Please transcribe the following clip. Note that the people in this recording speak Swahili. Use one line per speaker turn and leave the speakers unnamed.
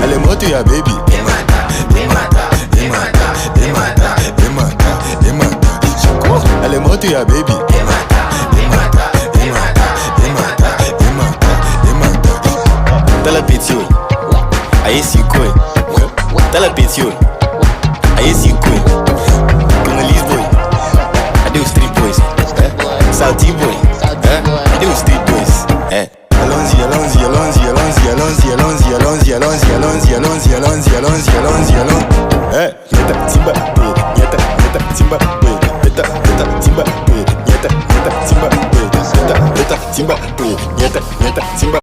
Elle est morte ya baby. Elle est morte ya baby. Tala petio, aye si koi. Tala petio, aye si koi. Congolese boy, I do street boys. Salty boy, I do street boys. Allons-y. Nyata timba, nyata timba, nyata timba, nyata timba, nyata timba.